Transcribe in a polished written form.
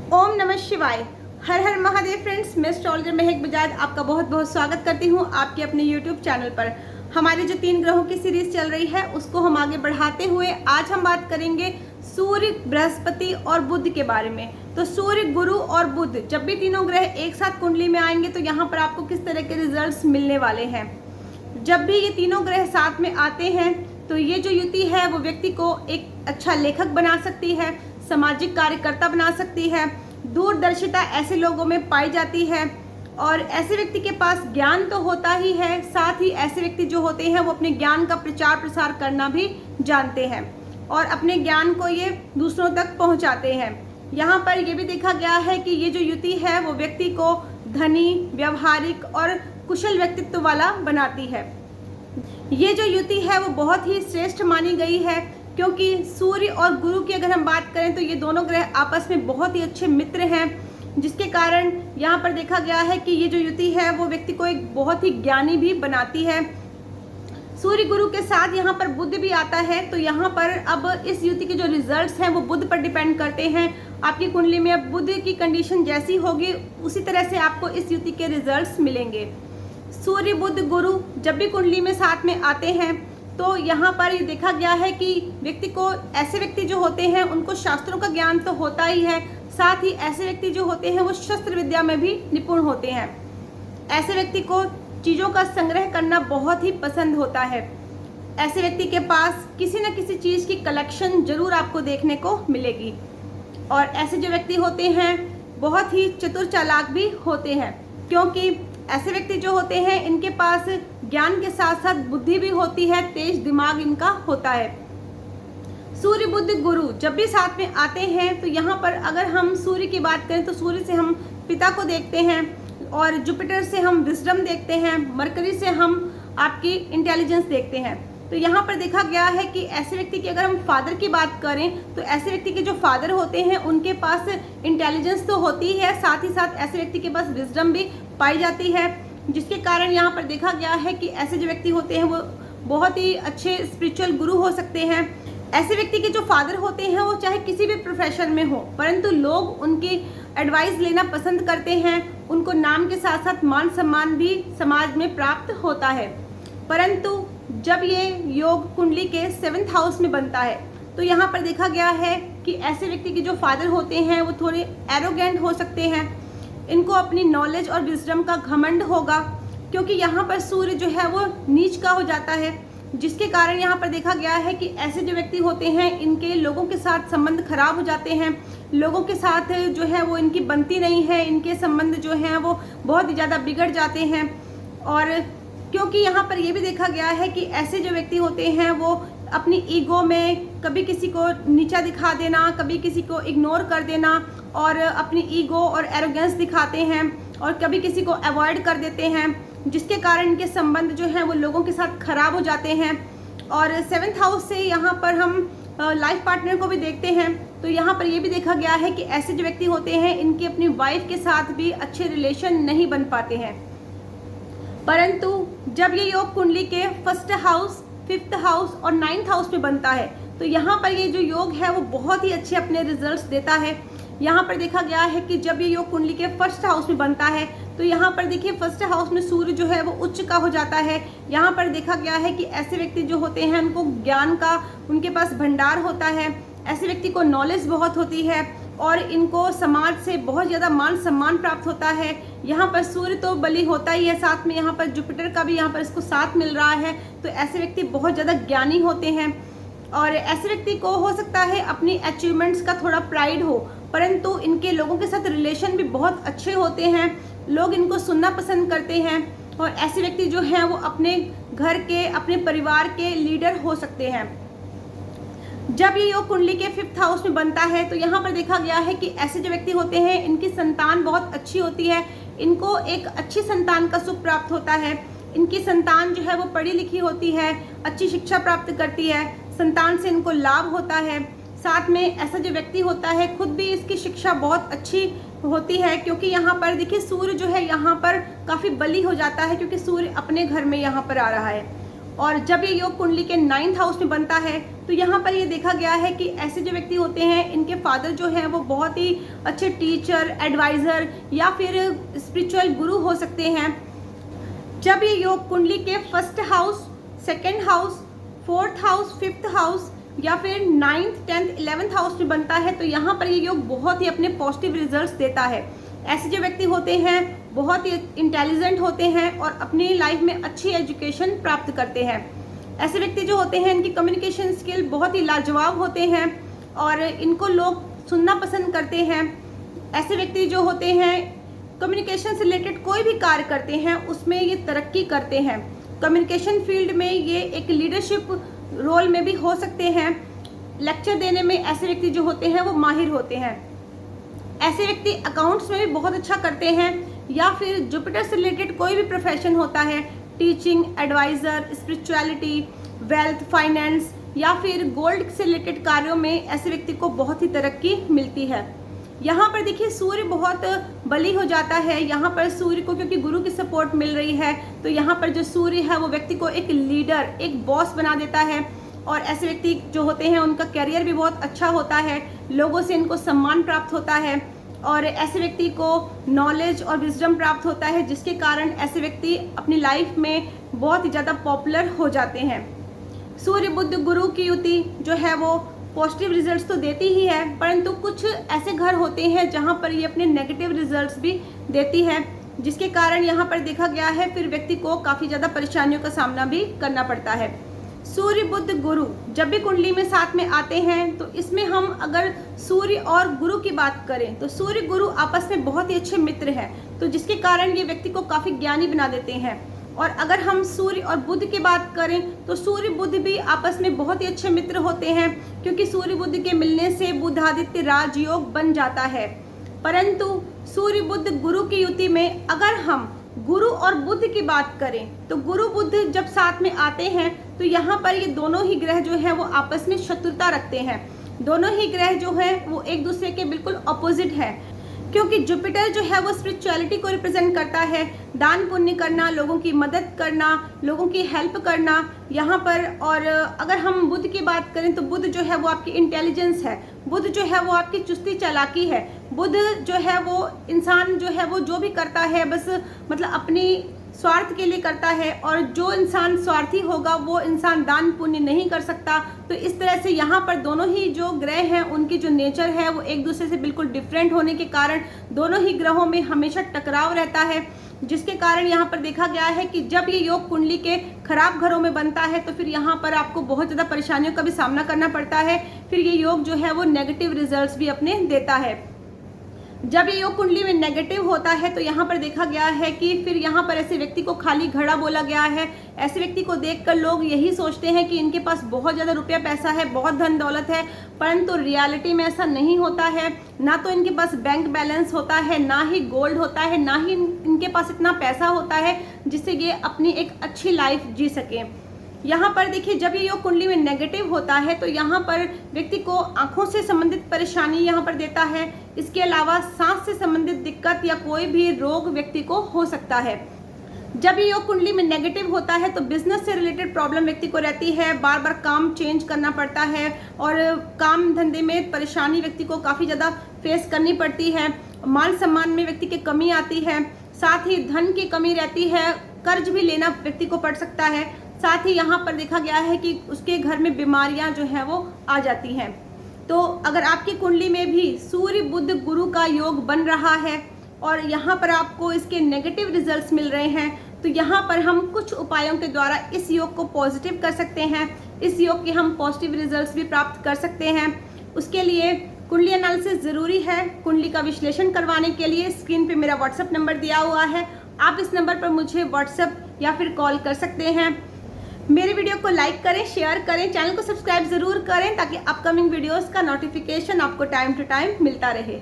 ओम नमः शिवाय। हर हर महादेव फ्रेंड्स, मैं एस्ट्रोलॉजर महक बजाज आपका बहुत बहुत स्वागत करती हूँ आपके अपने यूट्यूब चैनल पर। हमारी जो 3 ग्रहों की सीरीज चल रही है उसको हम आगे बढ़ाते हुए आज हम बात करेंगे सूर्य, बृहस्पति और बुध के बारे में। तो सूर्य, गुरु और बुध जब भी तीनों ग्रह एक साथ कुंडली में आएंगे तो यहाँ पर आपको किस तरह के रिजल्ट मिलने वाले हैं। जब भी ये तीनों ग्रह साथ में आते हैं तो ये जो युति है वो व्यक्ति को एक अच्छा लेखक बना सकती है, सामाजिक कार्यकर्ता बना सकती है, दूरदर्शिता ऐसे लोगों में पाई जाती है और ऐसे व्यक्ति के पास ज्ञान तो होता ही है, साथ ही ऐसे व्यक्ति जो होते हैं वो अपने ज्ञान का प्रचार प्रसार करना भी जानते हैं और अपने ज्ञान को ये दूसरों तक पहुंचाते हैं। यहाँ पर ये भी देखा गया है कि ये जो युति है वो व्यक्ति को धनी, व्यवहारिक और कुशल व्यक्तित्व वाला बनाती है। ये जो युति है वो बहुत ही श्रेष्ठ मानी गई है क्योंकि सूर्य और गुरु की अगर हम बात करें तो ये दोनों ग्रह आपस में बहुत ही अच्छे मित्र हैं, जिसके कारण यहाँ पर देखा गया है कि ये जो युति है वो व्यक्ति को एक बहुत ही ज्ञानी भी बनाती है। सूर्य गुरु के साथ यहाँ पर बुध भी आता है, तो यहाँ पर अब इस युति के जो रिजल्ट्स हैं वो बुध पर डिपेंड करते हैं। आपकी कुंडली में अब बुध की कंडीशन जैसी होगी उसी तरह से आपको इस युति के रिजल्ट्स मिलेंगे। सूर्य, बुध, गुरु जब भी कुंडली में साथ में आते हैं तो यहाँ पर ये देखा गया है कि व्यक्ति को, ऐसे व्यक्ति जो होते हैं उनको शास्त्रों का ज्ञान तो होता ही है, साथ ही ऐसे व्यक्ति जो होते हैं वो शस्त्र विद्या में भी निपुण होते हैं। ऐसे व्यक्ति को चीज़ों का संग्रह करना बहुत ही पसंद होता है। ऐसे व्यक्ति के पास किसी न किसी चीज़ की कलेक्शन जरूर आपको देखने को मिलेगी और ऐसे जो व्यक्ति होते हैं बहुत ही चतुर चालाक भी होते हैं क्योंकि ऐसे व्यक्ति जो होते हैं इनके पास ज्ञान के साथ साथ बुद्धि भी होती है, तेज दिमाग इनका होता है। सूर्य, बुध, गुरु जब भी साथ में आते हैं तो यहाँ पर अगर हम सूर्य की बात करें तो सूर्य से हम पिता को देखते हैं और जुपिटर से हम विजडम देखते हैं, मरकरी से हम आपकी इंटेलिजेंस देखते हैं। तो यहाँ पर देखा गया है कि ऐसे व्यक्ति की अगर हम फादर की बात करें तो ऐसे व्यक्ति के जो फादर होते हैं उनके पास इंटेलिजेंस तो होती है, साथ ही साथ ऐसे व्यक्ति के पास विजडम भी पाई जाती है, जिसके कारण यहाँ पर देखा गया है कि ऐसे जो व्यक्ति होते हैं वो बहुत ही अच्छे स्पिरिचुअल गुरु हो सकते हैं। ऐसे व्यक्ति के जो फादर होते हैं वो चाहे किसी भी प्रोफेशन में हो परंतु लोग उनकी एडवाइस लेना पसंद करते हैं, उनको नाम के साथ साथ मान सम्मान भी समाज में प्राप्त होता है। परंतु जब ये योग कुंडली के 7th हाउस में बनता है तो यहाँ पर देखा गया है कि ऐसे व्यक्ति के जो फादर होते हैं वो थोड़े एरोगेंट हो सकते हैं, इनको अपनी नॉलेज और विजडम का घमंड होगा क्योंकि यहाँ पर सूर्य जो है वो नीच का हो जाता है, जिसके कारण यहाँ पर देखा गया है कि ऐसे जो व्यक्ति होते हैं इनके लोगों के साथ संबंध खराब हो जाते हैं, लोगों के साथ जो है वो इनकी बनती नहीं है, इनके संबंध जो हैं वो बहुत ही ज़्यादा बिगड़ जाते हैं। और क्योंकि यहाँ पर ये भी देखा गया है कि ऐसे जो व्यक्ति होते हैं वो अपनी ईगो में कभी किसी को नीचा दिखा देना, कभी किसी को इग्नोर कर देना और अपनी ईगो और एरोगेंस दिखाते हैं और कभी किसी को अवॉइड कर देते हैं, जिसके कारण इनके संबंध जो हैं वो लोगों के साथ खराब हो जाते हैं। और 7th हाउस से यहाँ पर हम लाइफ पार्टनर को भी देखते हैं, तो यहाँ पर ये भी देखा गया है कि ऐसे जो व्यक्ति होते हैं इनके अपनी वाइफ के साथ भी अच्छे रिलेशन नहीं बन पाते हैं। परंतु जब ये योग कुंडली के 1st हाउस, 5th हाउस और 9th हाउस में बनता है तो यहाँ पर ये जो योग है वो बहुत ही अच्छे अपने रिजल्ट्स देता है। यहाँ पर देखा गया है कि जब ये योग कुंडली के 1st हाउस में बनता है तो यहाँ पर देखिए 1st हाउस में सूर्य जो है वो उच्च का हो जाता है। यहाँ पर देखा गया है कि ऐसे व्यक्ति जो होते हैं उनको ज्ञान का, उनके पास भंडार होता है, ऐसे व्यक्ति को नॉलेज बहुत होती है और इनको समाज से बहुत ज़्यादा मान सम्मान प्राप्त होता है। यहाँ पर सूर्य तो बलि होता ही है, साथ में यहाँ पर जुपिटर का भी यहाँ पर इसको साथ मिल रहा है, तो ऐसे व्यक्ति बहुत ज़्यादा ज्ञानी होते हैं और ऐसे व्यक्ति को हो सकता है अपनी अचीवमेंट्स का थोड़ा प्राइड हो, परंतु इनके लोगों के साथ रिलेशन भी बहुत अच्छे होते हैं, लोग इनको सुनना पसंद करते हैं और ऐसे व्यक्ति जो हैं वो अपने घर के, अपने परिवार के लीडर हो सकते हैं। जब ये योग कुंडली के 5th हाउस में बनता है तो यहाँ पर देखा गया है कि ऐसे जो व्यक्ति होते हैं इनकी संतान बहुत अच्छी होती है, इनको एक अच्छी संतान का सुख प्राप्त होता है, इनकी संतान जो है वो पढ़ी लिखी होती है, अच्छी शिक्षा प्राप्त करती है, संतान से इनको लाभ होता है। साथ में ऐसा जो व्यक्ति होता है खुद भी इसकी शिक्षा बहुत अच्छी होती है क्योंकि यहाँ पर देखिए सूर्य जो है यहाँ पर काफ़ी बली हो जाता है क्योंकि सूर्य अपने घर में यहाँ पर आ रहा है और जब ये योग कुंडली के 9th हाउस में बनता है तो यहाँ पर ये देखा गया है कि ऐसे जो व्यक्ति होते हैं इनके फादर जो हैं वो बहुत ही अच्छे टीचर, एडवाइज़र या फिर स्पिरिचुअल गुरु हो सकते हैं। जब ये योग कुंडली के 1st house, 2nd house, 4th house, 5th house या फिर 9th, 10th, 11th हाउस में बनता है तो यहाँ पर ये योग बहुत ही अपने पॉजिटिव रिजल्ट्स देता है। ऐसे जो व्यक्ति होते हैं बहुत ही इंटेलिजेंट होते हैं और अपनी लाइफ में अच्छी एजुकेशन प्राप्त करते हैं। ऐसे व्यक्ति जो होते हैं इनकी कम्युनिकेशन स्किल बहुत ही लाजवाब होते हैं और इनको लोग सुनना पसंद करते हैं। ऐसे व्यक्ति जो होते हैं कम्युनिकेशन से रिलेटेड कोई भी कार्य करते हैं उसमें ये तरक्की करते हैं। कम्युनिकेशन फील्ड में ये एक लीडरशिप रोल में भी हो सकते हैं। लेक्चर देने में ऐसे व्यक्ति जो होते हैं वो माहिर होते हैं। ऐसे व्यक्ति अकाउंट्स में भी बहुत अच्छा करते हैं या फिर जुपिटर से रिलेटेड कोई भी प्रोफेशन होता है, teaching, adviser, spirituality, wealth, finance या फिर गोल्ड से रिलेटेड कार्यों में ऐसे व्यक्ति को बहुत ही तरक्की मिलती है। यहाँ पर देखिए सूर्य बहुत बली हो जाता है। यहाँ पर सूर्य को क्योंकि गुरु की सपोर्ट मिल रही है तो यहाँ पर जो सूर्य है वो व्यक्ति को एक लीडर, एक बॉस बना देता है और ऐसे व्यक्ति जो होते हैं उनका करियर भी बहुत अच्छा होता है, लोगों से इनको सम्मान प्राप्त होता है और ऐसे व्यक्ति को नॉलेज और विजडम प्राप्त होता है जिसके कारण ऐसे व्यक्ति अपनी लाइफ में बहुत ही ज़्यादा पॉपुलर हो जाते हैं। सूर्य बुध गुरु की युति जो है वो पॉजिटिव रिजल्ट्स तो देती ही है, परंतु कुछ ऐसे घर होते हैं जहां पर ये अपने नेगेटिव रिजल्ट्स भी देती है जिसके कारण यहां पर देखा गया है फिर व्यक्ति को काफ़ी ज़्यादा परेशानियों का सामना भी करना पड़ता है। सूर्य बुध गुरु जब भी कुंडली में साथ में आते हैं तो इसमें हम अगर सूर्य और गुरु की बात करें तो सूर्य गुरु आपस में बहुत ही अच्छे मित्र हैं तो जिसके कारण ये व्यक्ति को काफ़ी ज्ञानी बना देते हैं। और अगर हम सूर्य और बुध की बात करें तो सूर्य बुध भी आपस में बहुत ही अच्छे मित्र होते हैं क्योंकि सूर्य बुध के मिलने से बुध आदित्य राजयोग बन जाता है। परंतु सूर्य बुध गुरु की युति में अगर हम गुरु और बुध की बात करें तो गुरु बुध जब साथ में आते हैं तो यहाँ पर ये दोनों ही ग्रह जो है वो आपस में शत्रुता रखते हैं। दोनों ही ग्रह जो है वो एक दूसरे के बिल्कुल अपोजिट है क्योंकि जुपिटर जो है वो स्पिरिचुअलिटी को रिप्रेजेंट करता है, दान पुण्य करना, लोगों की मदद करना, लोगों की हेल्प करना यहाँ पर। और अगर हम बुध की बात करें तो बुध जो है वो आपकी इंटेलिजेंस है, बुध जो है वो आपकी चुस्ती चालाकी है, बुध जो है वो इंसान जो है वो जो भी करता है बस मतलब अपनी स्वार्थ के लिए करता है और जो इंसान स्वार्थी होगा वो इंसान दान पुण्य नहीं कर सकता। तो इस तरह से यहाँ पर दोनों ही जो ग्रह हैं उनकी जो नेचर है वो एक दूसरे से बिल्कुल डिफरेंट होने के कारण दोनों ही ग्रहों में हमेशा टकराव रहता है जिसके कारण यहाँ पर देखा गया है कि जब ये योग कुंडली के खराब घरों में बनता है तो फिर यहाँ पर आपको बहुत ज़्यादा परेशानियों का भी सामना करना पड़ता है। फिर ये योग जो है वो नेगेटिव रिजल्ट्स भी अपने देता है। जब ये योग कुंडली में नेगेटिव होता है तो यहाँ पर देखा गया है कि फिर यहाँ पर ऐसे व्यक्ति को खाली घड़ा बोला गया है। ऐसे व्यक्ति को देखकर लोग यही सोचते हैं कि इनके पास बहुत ज़्यादा रुपया पैसा है, बहुत धन दौलत है, परंतु रियलिटी में ऐसा नहीं होता है। ना तो इनके पास बैंक बैलेंस होता है, ना ही गोल्ड होता है, ना ही इनके पास इतना पैसा होता है जिससे ये अपनी एक अच्छी लाइफ जी सकें। यहाँ पर देखिए जब ये योग कुंडली में नेगेटिव होता है तो यहाँ पर व्यक्ति को आंखों से संबंधित परेशानी यहाँ पर देता है। इसके अलावा सांस से संबंधित दिक्कत या कोई भी रोग व्यक्ति को हो सकता है। जब ये योग कुंडली में नेगेटिव होता है तो बिजनेस से रिलेटेड प्रॉब्लम व्यक्ति को रहती है, बार बार काम चेंज करना पड़ता है और काम धंधे में परेशानी व्यक्ति को काफ़ी ज़्यादा फेस करनी पड़ती है। मान सम्मान में व्यक्ति की कमी आती है, साथ ही धन की कमी रहती है, कर्ज भी लेना व्यक्ति को पड़ सकता है। साथ ही यहाँ पर देखा गया है कि उसके घर में बीमारियाँ जो हैं वो आ जाती हैं। तो अगर आपकी कुंडली में भी सूर्य बुध गुरु का योग बन रहा है और यहाँ पर आपको इसके नेगेटिव रिजल्ट्स मिल रहे हैं तो यहाँ पर हम कुछ उपायों के द्वारा इस योग को पॉजिटिव कर सकते हैं। इस योग के हम पॉजिटिव रिजल्ट्स भी प्राप्त कर सकते हैं। उसके लिए कुंडली एनालिसिस ज़रूरी है। कुंडली का विश्लेषण करवाने के लिए स्क्रीन पे मेरा व्हाट्सएप नंबर दिया हुआ है, आप इस नंबर पर मुझे व्हाट्सएप या फिर कॉल कर सकते हैं। मेरे वीडियो को लाइक करें, शेयर करें, चैनल को सब्सक्राइब ज़रूर करें ताकि अपकमिंग वीडियोस का नोटिफिकेशन आपको टाइम टू टाइम मिलता रहे।